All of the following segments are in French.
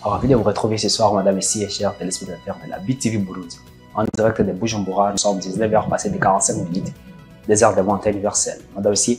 Ravi de vous retrouver ce soir, madame et messieurs, chers téléspectateurs de la BTV Burundi. En direct de Bujumbura, nous sommes 19h passé de 45 minutes, des heures de montagne universelle. Madame et messieurs,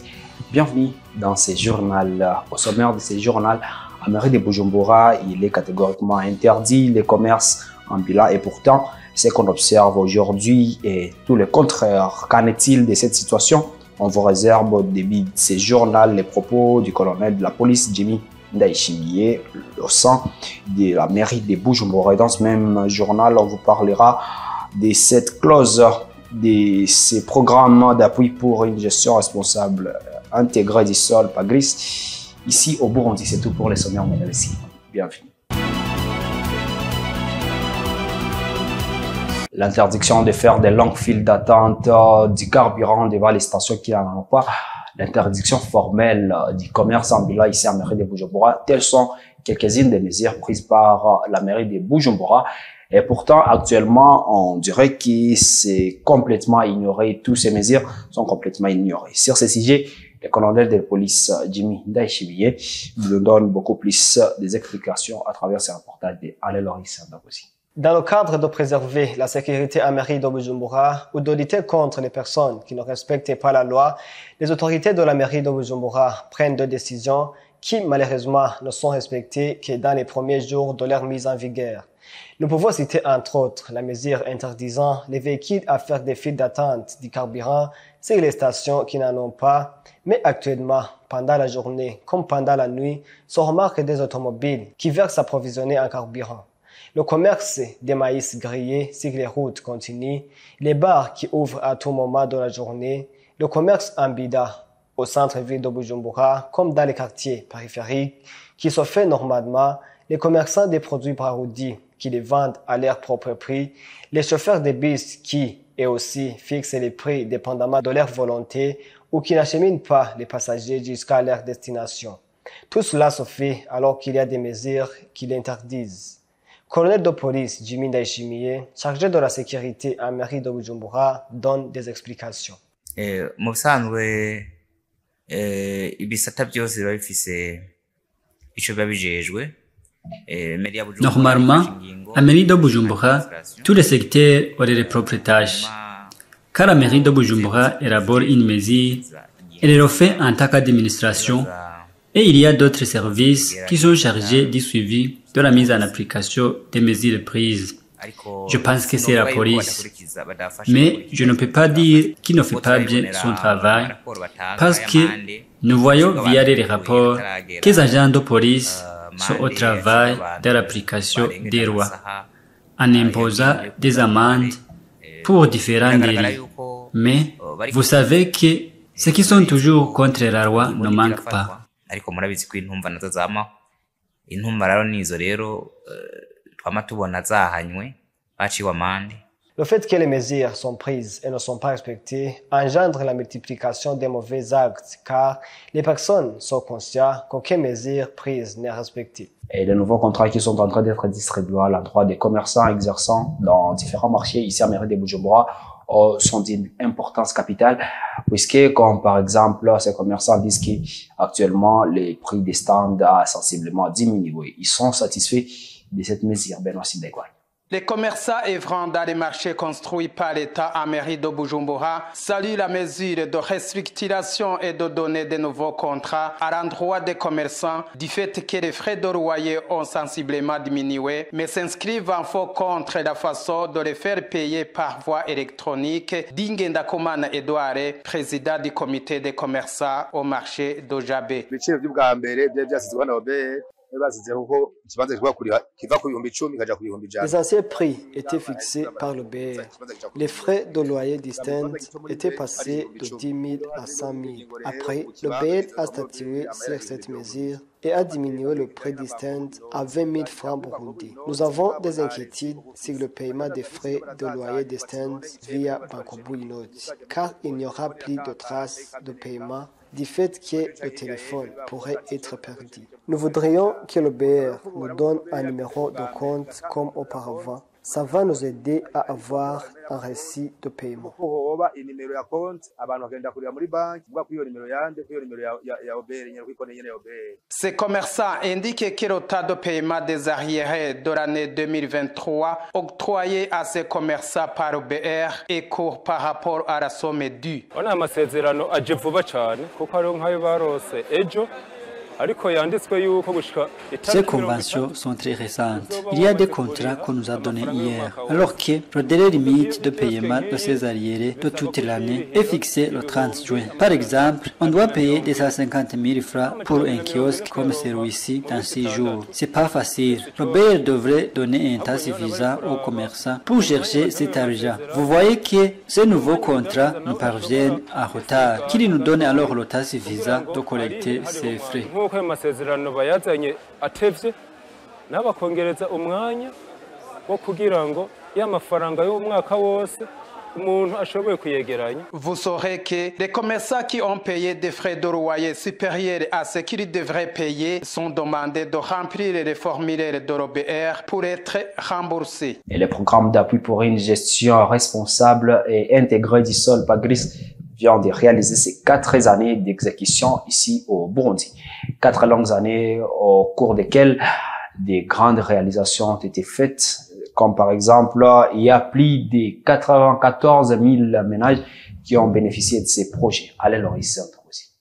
bienvenue dans ce journal. Au sommaire de ce journal, à mairie de Bujumbura, il est catégoriquement interdit les commerces ambulants et pourtant, ce qu'on observe aujourd'hui est tout le contraire. Qu'en est-il de cette situation? On vous réserve au début de ce journal les propos du colonel de la police, Jimmy Ndaïchimiye, au sein de la mairie de Bujumbura. Dans ce même journal, on vous parlera de cette clause, de ces programmes d'appui pour une gestion responsable intégrée du sol PAGRIS. Ici au Burundi, c'est tout pour les sommaires, mesdames et messieurs. Bienvenue. L'interdiction de faire des longues files d'attente du carburant devant les stations qui n'en ont pas. L'interdiction formelle du commerce ambulant ici à la mairie de Bujumbura. Telles sont quelques-unes des mesures prises par la mairie de Bujumbura. Et pourtant, actuellement, on dirait que c'est complètement ignoré. Toutes ces mesures sont complètement ignorées. Sur ce sujet, le colonel de police Jimmy Ndaïchimiye nous donne beaucoup plus des explications à travers ce reportage de Alain Loris Ndakosi. Dans le cadre de préserver la sécurité à la mairie de Bujumbura ou de lutter contre les personnes qui ne respectent pas la loi, les autorités de la mairie de Bujumbura prennent des décisions qui malheureusement ne sont respectées que dans les premiers jours de leur mise en vigueur. Nous pouvons citer entre autres la mesure interdisant les véhicules à faire des files d'attente du carburant sur les stations qui n'en ont pas, mais actuellement, pendant la journée comme pendant la nuit, se remarquent des automobiles qui veulent s'approvisionner en carburant. Le commerce des maïs grillés sur les routes continue, les bars qui ouvrent à tout moment de la journée, le commerce ambida au centre-ville de Bujumbura comme dans les quartiers périphériques qui se fait normalement, les commerçants des produits parodis qui les vendent à leur propre prix, les chauffeurs de bus qui, eux aussi, fixent les prix dépendamment de leur volonté ou qui n'acheminent pas les passagers jusqu'à leur destination. Tout cela se fait alors qu'il y a des mesures qui l'interdisent. Colonel de police Jimmy Ndaïchimiye, chargé de la sécurité à mairie de Bujumbura, donne des explications. Mu bisanzwe ibisata byose biba bifise ico biba bijejwe. Normalement, à la mairie de Bujumbura, tous les secteurs auraient les propres tâches. Car la mairie de Bujumbura élabore une mesure, elle le fait en tant qu'administration, et il y a d'autres services qui sont chargés du suivi de la mise en application des mesures prises. Je pense que c'est la police. Mais je ne peux pas dire qu'il ne fait pas bien son travail, parce que nous voyons via les rapports que les agents de police sont au travail de l'application des lois, en imposant des amendes pour différents délits. Mais vous savez que ceux qui sont toujours contre la loi ne manquent pas. Ariko murabizi ko intumva nazo zamaho. Intumva rero nizo rero twama tubona zahanywe baciwe amande. Le fait que les mesures sont prises et ne sont pas respectées engendre la multiplication des mauvais actes car les personnes sont conscientes qu'aucune mesure prise n'est respectée. Et les nouveaux contrats qui sont en train d'être distribués à l'endroit des commerçants exerçant dans différents marchés ici à mairie de Bujumbura sont d'une importance capitale, puisque comme par exemple ces commerçants disent qu'actuellement les prix des stands a sensiblement diminué. Ils sont satisfaits de cette mesure. Benoît Sindegwan. Les commerçants œuvrant dans les marchés construits par l'État à mairie de Bujumbura saluent la mesure de restructuration et de donner de nouveaux contrats à l'endroit des commerçants du fait que les frais de loyer ont sensiblement diminué, mais s'inscrivent en faux contre la façon de les faire payer par voie électronique. Dingenda Komana Edouard, président du comité des commerçants au marché de Jabé. Les anciens prix étaient fixés par le BR. Les frais de loyer du stand étaient passés de 10 000 à 100 000. Après, le BR a statué sur cette mesure et a diminué le prix du stand à 20 000 francs burundais. Nous avons des inquiétudes sur le paiement des frais de loyer des stands via Bankobu Inoti, car il n'y aura plus de traces de paiement du fait que le téléphone pourrait être perdu. Nous voudrions que le BR nous donne un numéro de compte comme auparavant Ça va nous aider à avoir un récit de paiement. Ces commerçants indiquent que le tas de paiement des arriérés de l'année 2023 octroyé à ces commerçants par OBR est court par rapport à la somme due. Ces conventions sont très récentes. Il y a des contrats qu'on nous a donnés hier, alors que le délai limite de paiement de ces arriérés de toute l'année est fixé le 30 juin. Par exemple, on doit payer 250 000 francs pour un kiosque comme celui-ci dans 6 jours. C'est pas facile. Le bailleur devrait donner un temps suffisant aux commerçants pour chercher cet argent. Vous voyez que ces nouveaux contrats nous parviennent en retard, qui nous donne alors le temps suffisant de collecter ces frais. amasezerano bayazanye atevye n'abakongereza umwanya wo kugira ngo ya mafaranga y'umwaka wose umuntu ashoboye kuyegeranya. Vous saurez que les commerçants qui ont payé des frais de loyer supérieurs à ce qu'ils devraient payer sont demandés de remplir les formulaires de l'OBR pour être remboursés. Et le programme d'appui pour une gestion responsable et intégrée du sol PAGRIS vient de réaliser ces 4 années d'exécution ici au Burundi. 4 longues années au cours desquelles des grandes réalisations ont été faites, comme par exemple, il y a plus de 94 000 ménages qui ont bénéficié de ces projets. Allez, Loris.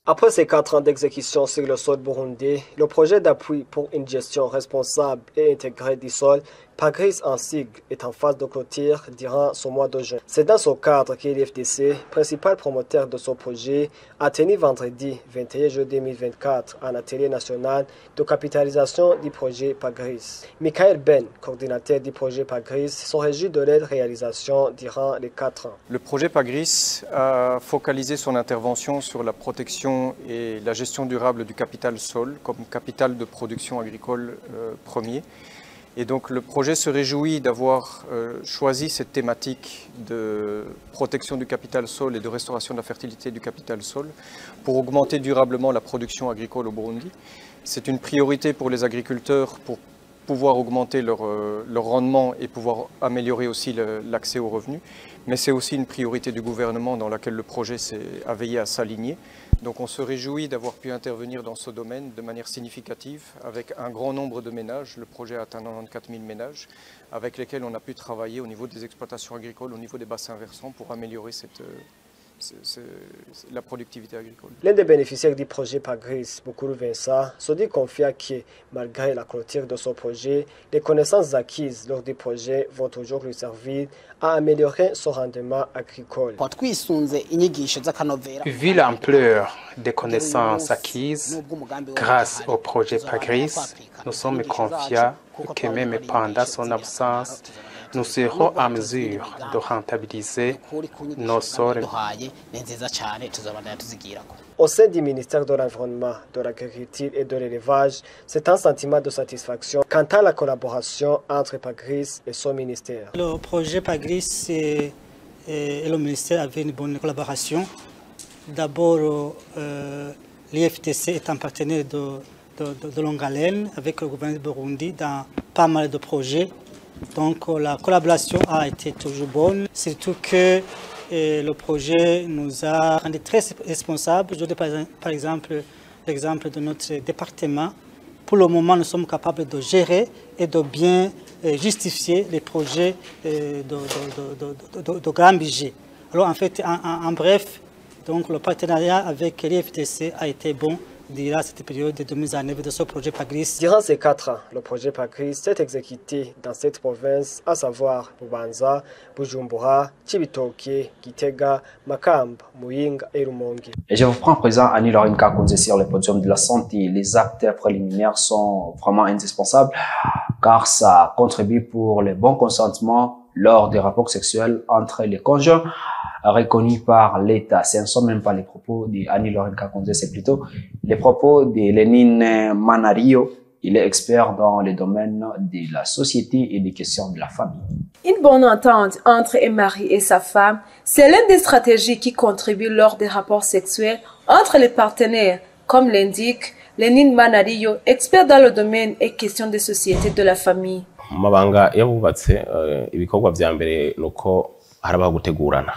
Après ces 4 ans d'exécution sur le sol burundais, le projet d'appui pour une gestion responsable et intégrée du sol, PAGRIS en sigle, est en phase de clôture durant ce mois de juin. C'est dans ce cadre que l'IFDC, principal promoteur de ce projet, a tenu vendredi 21 juillet 2024 un atelier national de capitalisation du projet PAGRIS. Michael Ben, coordinateur du projet PAGRIS, se réjouit de leur réalisation durant les 4 ans. Le projet PAGRIS a focalisé son intervention sur la protection et la gestion durable du capital sol comme capital de production agricole premier. Et donc le projet se réjouit d'avoir choisi cette thématique de protection du capital sol et de restauration de la fertilité du capital sol pour augmenter durablement la production agricole au Burundi. C'est une priorité pour les agriculteurs pour pouvoir augmenter leur rendement et pouvoir améliorer aussi l'accès aux revenus. Mais c'est aussi une priorité du gouvernement dans laquelle le projet a veillé à s'aligner. Donc on se réjouit d'avoir pu intervenir dans ce domaine de manière significative avec un grand nombre de ménages. Le projet a atteint 94 000 ménages avec lesquels on a pu travailler au niveau des exploitations agricoles, au niveau des bassins versants pour améliorer la productivité agricole. L'un des bénéficiaires du projet PAGRIS, Bukuru Vincent, se dit confiant que malgré la clôture de ce projet, les connaissances acquises lors du projet vont toujours lui servir à améliorer son rendement agricole. Vu l'ampleur des connaissances acquises grâce au projet PAGRIS, nous sommes confiants que même pendant son absence, nous serons à mesure de rentabiliser nos sols. Au sein du ministère de l'Environnement, de l'Agriculture et de l'Élevage, c'est un sentiment de satisfaction quant à la collaboration entre PAGRIS et son ministère. Le projet PAGRIS et le ministère avaient une bonne collaboration. D'abord, l'IFDC est un partenaire de longue haleine avec le gouvernement du Burundi dans pas mal de projets. Donc la collaboration a été toujours bonne, surtout que le projet nous a rendu très responsables. Je donne par exemple l'exemple de notre département. Pour le moment, nous sommes capables de gérer et de bien justifier les projets de grand budget. Alors en fait, en bref, donc, le partenariat avec l'IFDC a été bon durant cette période de mise en œuvre de ce projet PAGRIS. Durant ces 4 ans, le projet PAGRIS s'est exécuté dans cette province, à savoir Bubanza, Bujumbura, Cibitoke, Gitega, Makamba, Muyinga et Rumonge. Et je vous prends présent Annie Laurine Kakonze sur le podium de la santé. Les actes préliminaires sont vraiment indispensables car ça contribue pour le bon consentement lors des rapports sexuels entre les conjoints reconnus par l'État. Ce ne sont même pas les propos d'Annie Laurine Kakonze, c'est plutôt les propos de Lénine Manario. Il est expert dans les domaines de la société et des questions de la famille. Une bonne entente entre un mari et sa femme, c'est l'une des stratégies qui contribuent lors des rapports sexuels entre les partenaires, comme l'indique Lénine Manario, expert dans le domaine et questions de société de la famille. mu mabanga y'abubatse ibikorwa vya mbere nuko harabaho gutegurana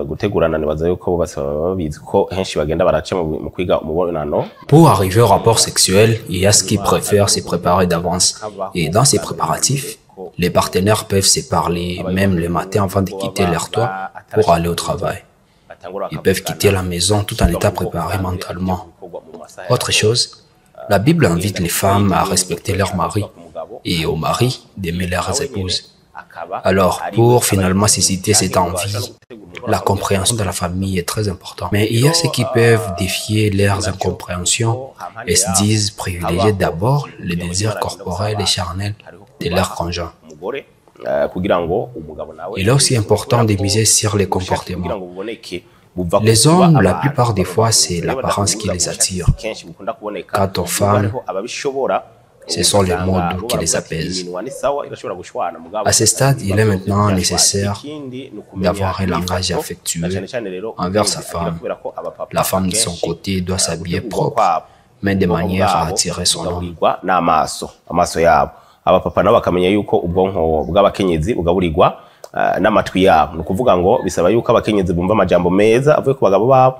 gutegurana nibaza yuko bubatse babizi ko henshi bagenda baraca mu kwiga umubonano. Pour arriver au rapport sexuel, il y a ce qui préfère se préparer d'avance. Et dans ces préparatifs, les partenaires peuvent se parler même le matin avant de quitter leur toit pour aller au travail. Ils peuvent quitter la maison tout en étant préparés mentalement. Autre chose, la Bible invite les femmes à respecter leur mari et aux maris d'aimer leurs épouses. Alors, pour finalement susciter cette envie, la compréhension de la famille est très importante. Mais il y a ceux qui peuvent défier leurs incompréhensions et se disent privilégier d'abord les désirs corporels et charnels de leur conjoint. Il est aussi important de miser sur les comportements. Les hommes, la plupart des fois, c'est l'apparence qui les attire. Quant aux femmes, ce sont les modes qui les apaisent. À ce stade, il est maintenant nécessaire d'avoir un langage affectueux envers sa femme. La femme de son côté doit s'habiller propre, mais de manière à attirer son homme. Abapapa nabo bakamenya yuko ubwonko bw'abakenyezi bugaburirwa n'amatwi yabo. Nukuvuga ngo bisaba yuko abakenyezi bumva amajambo meza avuye ku bagabo babo,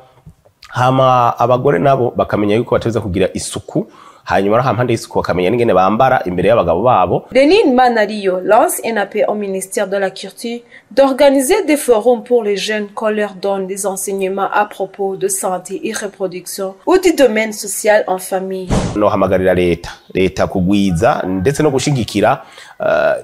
hama abagore nabo bakamenya yuko bateza kugira isuku, hanyuma rahampande y'isuku bakamenya n'ingene bambara imbere y'abagabo babo. Denis Manario lance un appel au ministère de la Culture d'organiser des forums pour les jeunes qu'on leur donne des enseignements à propos de santé et reproduction ou du domaine social en famille. Nohamagarira leta kugwiza ndetse no gushigikira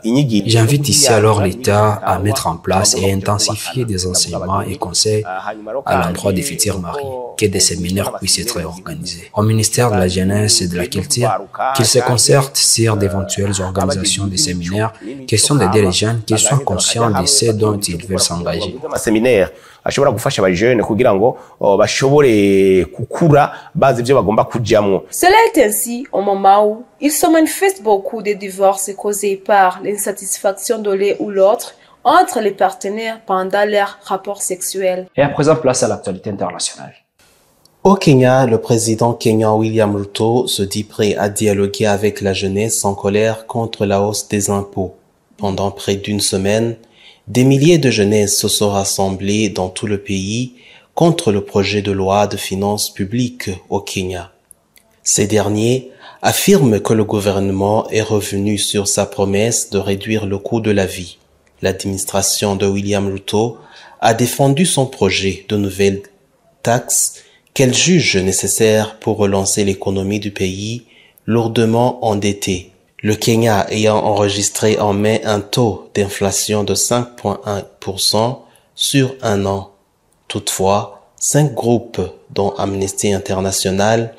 J'invite ici alors l'État à mettre en place et intensifier des enseignements et conseils à l'endroit des futurs maris, que des séminaires puissent être organisés. Au ministère de la Jeunesse et de la Culture, qu'ils se concertent sur d'éventuelles organisations de séminaires, question d'aider les jeunes qu'ils soient conscients de ce dont ils veulent s'engager. ashobora gufasha abajene kugira ngo bashobore kukura bazi ivyo bagomba kujamwo. Cela est ainsi au moment où il se manifeste beaucoup de divorces causés par l'insatisfaction de l'un ou l'autre entre les partenaires pendant leur rapport sexuel. Et à présent, place à l'actualité internationale. Au Kenya, le président kenyan William Ruto se dit prêt à dialoguer avec la jeunesse en colère contre la hausse des impôts. Pendant près d'une semaine, des milliers de jeunesses se sont rassemblées dans tout le pays contre le projet de loi de finances publiques au Kenya. Ces derniers affirment que le gouvernement est revenu sur sa promesse de réduire le coût de la vie. L'administration de William Ruto a défendu son projet de nouvelles taxes qu'elle juge nécessaires pour relancer l'économie du pays lourdement endetté. Le Kenya ayant enregistré en mai un taux d'inflation de 5,1% sur un an. Toutefois, 5 groupes, dont Amnesty International,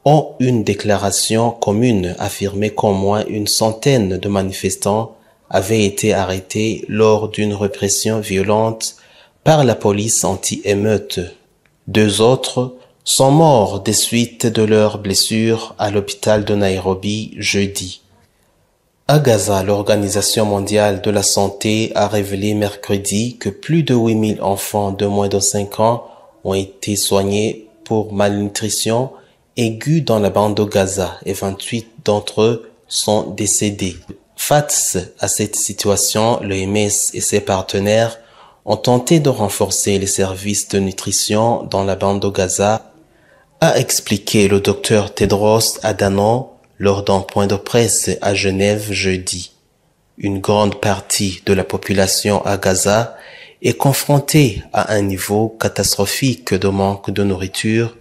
ont une déclaration commune affirmant qu'au moins une centaine de manifestants avaient été arrêtés lors d'une répression violente par la police anti-émeute. 2 autres sont morts des suites de leurs blessures à l'hôpital de Nairobi jeudi. À Gaza, l'Organisation mondiale de la santé a révélé mercredi que plus de 8000 enfants de moins de 5 ans ont été soignés pour malnutrition aiguë dans la bande de Gaza et 28 d'entre eux sont décédés. Face à cette situation, l'OMS et ses partenaires ont tenté de renforcer les services de nutrition dans la bande de Gaza, a expliqué le docteur Tedros Adhanom lors d'un point de presse à Genève jeudi. Une grande partie de la population à Gaza est confrontée à un niveau catastrophique de manque de nourriture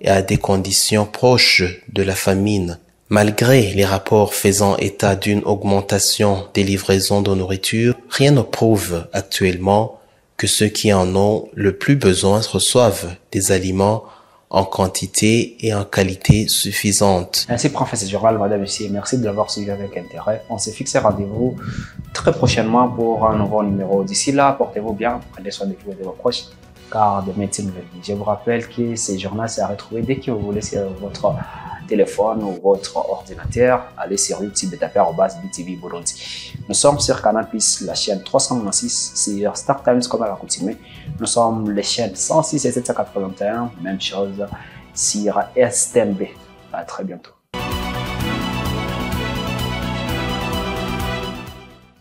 et à des conditions proches de la famine. Malgré les rapports faisant état d'une augmentation des livraisons de nourriture, rien ne prouve actuellement que ceux qui en ont le plus besoin reçoivent des aliments en quantité et en qualité suffisante. Ainsi prend fin ce journal, madame et messieurs. Merci de l'avoir suivi avec intérêt. On s'est fixé rendez-vous très prochainement pour un nouveau numéro. D'ici là, portez-vous bien, prenez soin de vous et de vos proches, car demain c'est une nouvelle vie. Je vous rappelle que ce journal s'est retrouvé dès que vous voulez sur votre téléphone ou votre ordinateur. Allez sur YouTube et tapez @BTV Burundi. Nous sommes sur Canal+, la chaîne 396, sur Star Times comme à l'accoutumée. Nous sommes les chaînes 106 et 781, même chose sur STMB. À très bientôt.